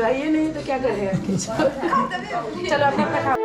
आइए, नहीं तो क्या करेगा। चलो अपना अपना खाओ।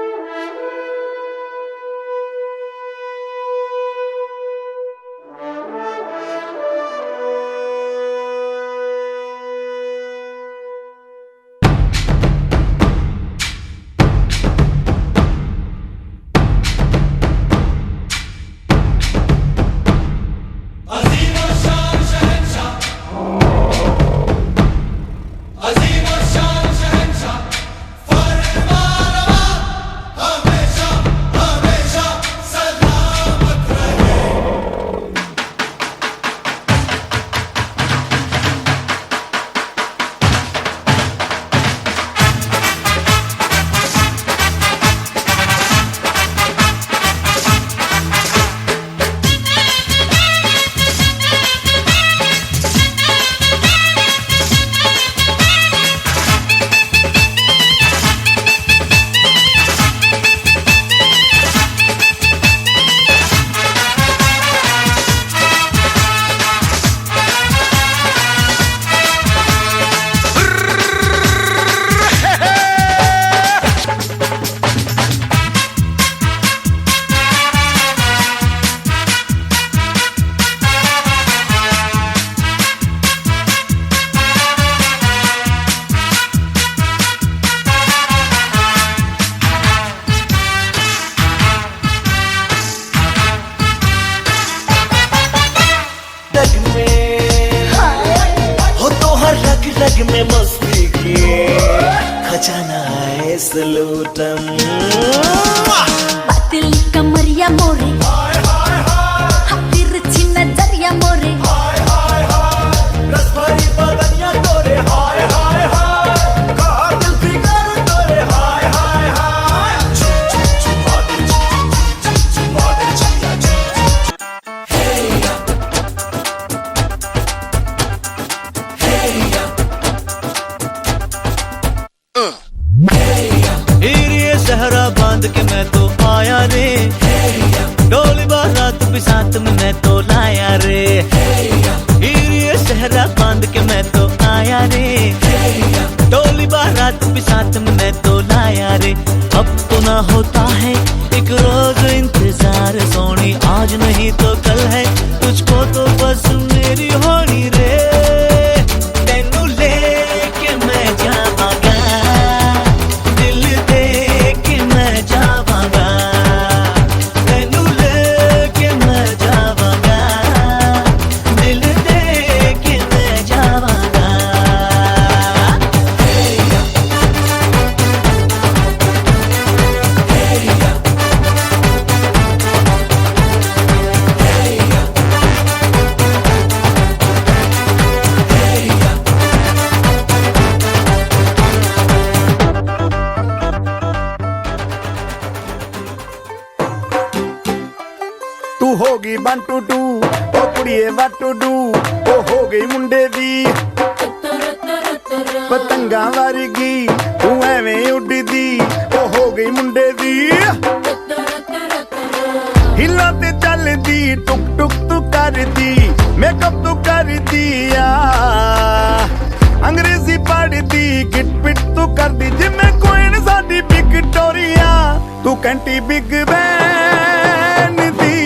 रग में मस्ती की खजाना है सलूटम बातिल कमरिया मोरे तिरछी नजरिया मोरे रसभरी बदनिया तोरे हाय हाय हाय कातिल फिगर तोरे हाय हाय हाय सहरा बांध के मैं तो आया रे, डोली बारात भी साथ में मैं तो लाया रे। ये सहरा बांध के मैं तो आया रे, डोली बारात भी साथ में मैं तो लाया रे। अब तो ना होता है एक रोज इंतजार सोनी, आज नहीं तो कल है तुझको तो बस मेरी होनी रे। तेनू लेके मैं जावांगा, दिल दे के मैं जावांगा, तेनू लेके मैं जावांगा, दिल दे के मैं जावांगा। तू होगी 1 2 2 ओ कुड़िए what to do ओ हो गई मुंडे दी पतंगा वर्गी तू एवें उड़दी ओ हो गई मुंडे दी हिला ते चलदी टुक टुक तू करदी मेकअप तू करदी आ अंग्रेजी पढ़दी गिट पिट तू करदी जिमें कोइन साडी विक्टोरिया तू कंटी बिग बैन दी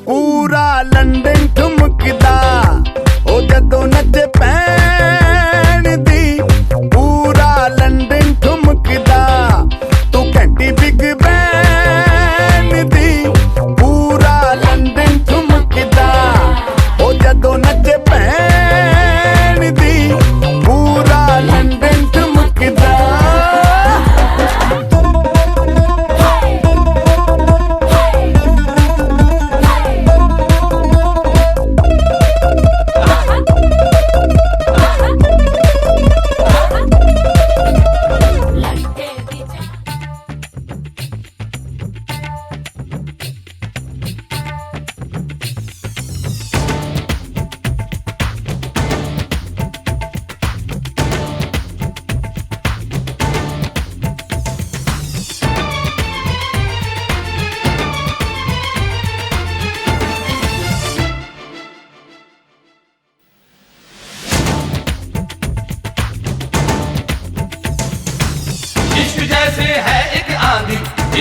पूरा लंदन ठुमकदा ओ जदों नचे पैन दी पूरा लंदन ठुमकदा तू घंटी बिग बैन दी पूरा लंदन ठुमकदा ओ जदों नचे पैन दी पूरा लंदन ठुमकदा।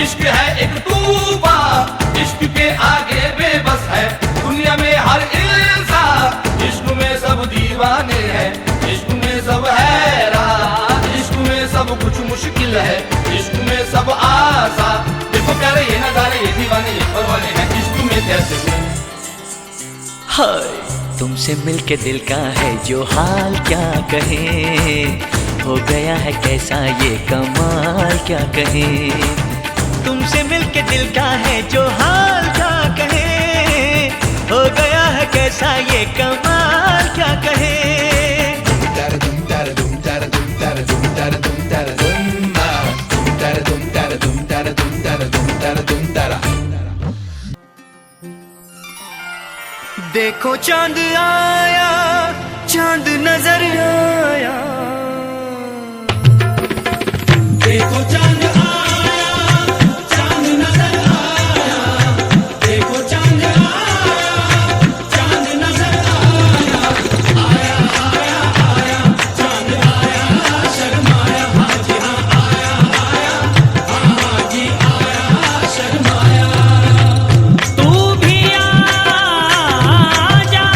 इश्क है एक तूफान, इश्क के आगे बेबस है दुनिया में हर इंसान। इश्क में सब दीवाने हैं, इश्क में सब हैरान, इश्क में सब कुछ मुश्किल है, इश्क में सब आसान। देखो प्यारे ये नजारे, ये दीवाने ये परवाने हैं, इश्क में कैसे हाय तुमसे मिलके दिल का है जो हाल क्या कहे, हो गया है कैसा ये कमाल क्या कहे। तुमसे मिलके दिल का है जो हाल क्या कहे, हो गया है कैसा ये कमाल क्या कहे। देखो चांद आया, चांद नजर आया, देखो चांद आया, चांद नजर आया, देखो चांद आया, चांद नजर आया, आया आया आया, चांद आया शर्माया, हाँ जी हाँ आया आया, हाँ जी आया शर्माया। तू भी आ जा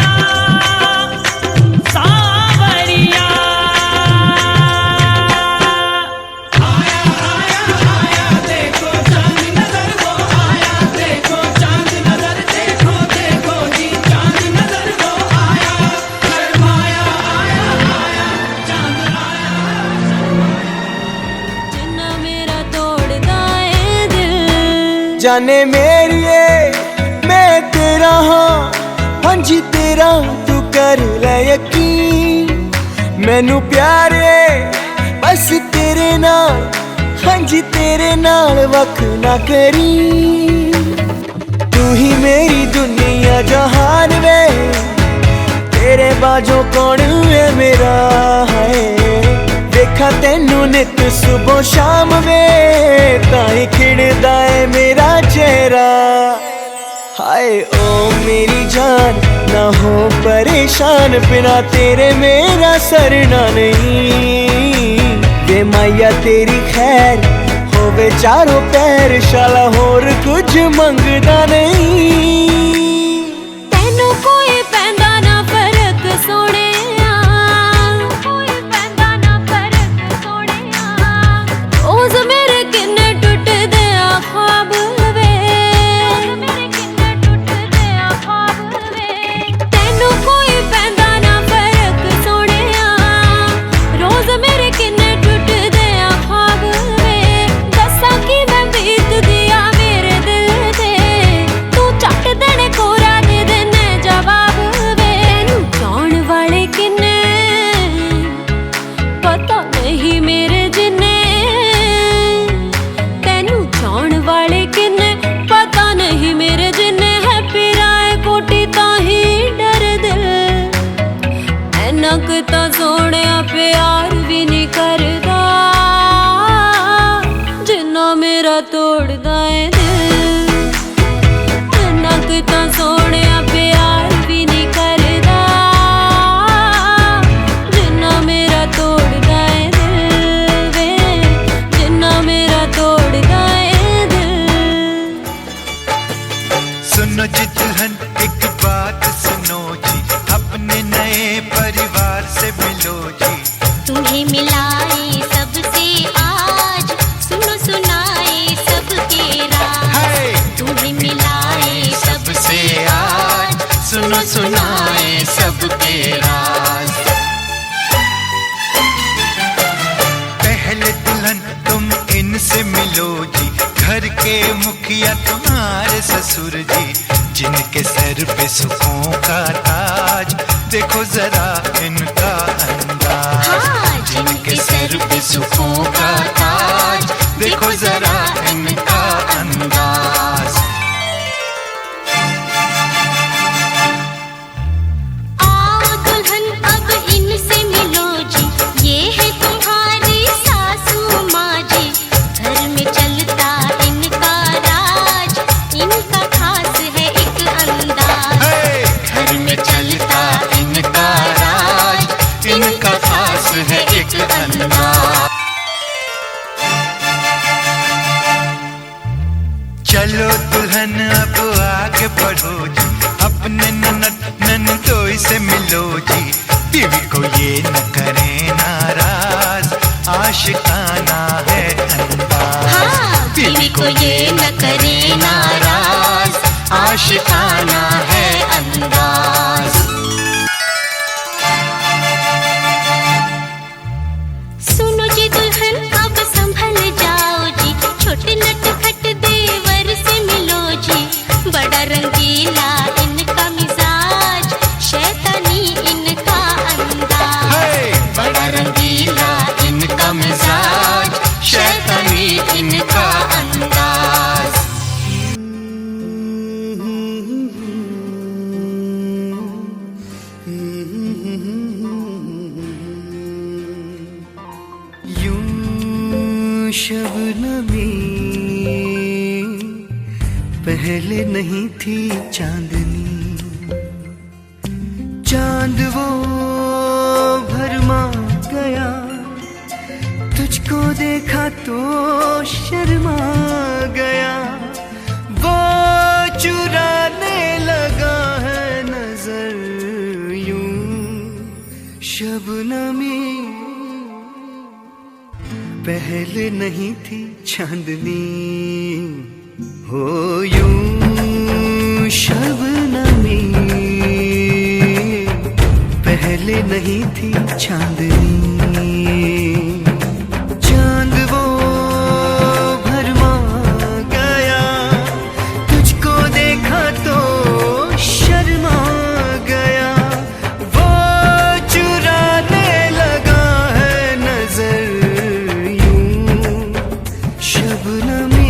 सावरिया, जाने मेरिए मैं तेरा हाँ, हाँ जी तेरा तू कर ले यकीन। मैनू प्यारे बस तेरे नाल, हाँ जी तेरे नाल वख ना करी। तू ही मेरी दुनिया जहान वे, तेरे बाजों कौन है मेरा है। देखा तेनू नित सुबह शाम वे, ताई खिड़दा है मेरा चेहरा। हाय ओ मेरी जान ना हो परेशान, बिना तेरे मेरा सरना नहीं। वे माया तेरी खैर होवे चारों पैर, शाला होर कुछ मंगदा नहीं। तेनू कोई पैंदा ना फर्क सोने, तो सोने प्यार भी नहीं करदा, जिन्ना मेरा तोड़दा है दिल। नक तो सोने प्यार भी नहीं करदा, जिन्ना मेरा तोड़दा है दिल वे, जिन्ना मेरा तोड़दा है दिल। सुनो जी दुल्हन एक बात सुनो जी, अपने नए परिवार से मिलो जी। तुम्हें मिलाए सबसे आज, सुनो सुनाए सबके राज। तुम्हें मिलाए सबसे आज सुनो सुनाए सबके राज। पहले दुल्हन तुम इनसे मिलो जी, घर के मुखिया तुम्हारे ससुर जी, जिनके सर पे सुखों का ताज। देखो जरा इनका अंदाज, जिनके सर पे सुखों का ताज। देखो जरा इनका अंदाज। आओ दुल्हन अब इनसे मिलो जी, ये है तुम्हारी सासू माँ जी। घर में चलता इनका राज, इनका खास है एक अंदाज। घर में चलता इनका राज, इनका खास है एक अंदाज। मिलो जी, बीवी को ये न करें नाराज, आशिकाना है अंदाज। हाँ, बीवी को ये न करे नाराज, आशिकाना है अंदाज। सुनो जी दुल्हन अब संभल जाओ जी, छोटे नटखट देवर से मिलो जी। बड़ा रंगीला इनका मिजाज, शैतानी इनका अंदाज। बड़ा रंगीला इनका मिजाज, शैतानी इनका अंदाज। यूं शबनमी पहले नहीं थी चांदनी, चांद वो भरमा गया, तुझको देखा तो शर्मा गया। वो चुराने लगा है नजर, यूं शबनमी पहले नहीं थी चांदनी। हो यूं शबनमी पहले नहीं थी चांदनी, चांद वो भरमा गया, तुझको देखा तो शर्मा गया। वो चुराने लगा है नजर, यूं शबनमी।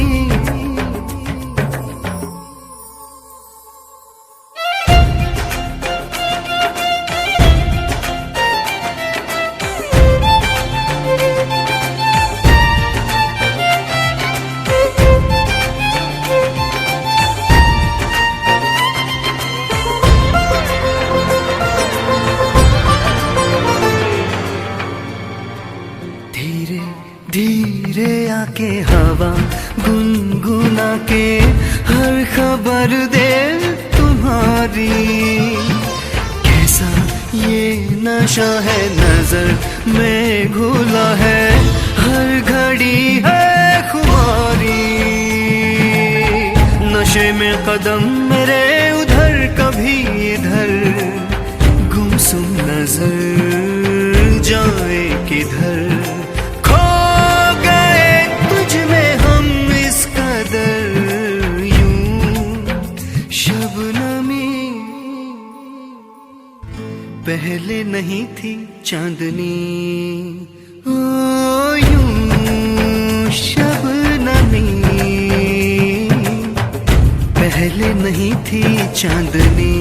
धीरे धीरे आके हवा गुनगुना के हर खबर दे तुम्हारी। कैसा ये नशा है नजर में घुला है, हर घड़ी है खुमारी। नशे में कदम मेरे उधर कभी इधर, गुमसुम नजर जाए किधर। खो गए तुझ में हम इस कदर, यूं शबनमी पहले नहीं थी चांदनी। ओ यूं शबनमी पहले नहीं थी चांदनी।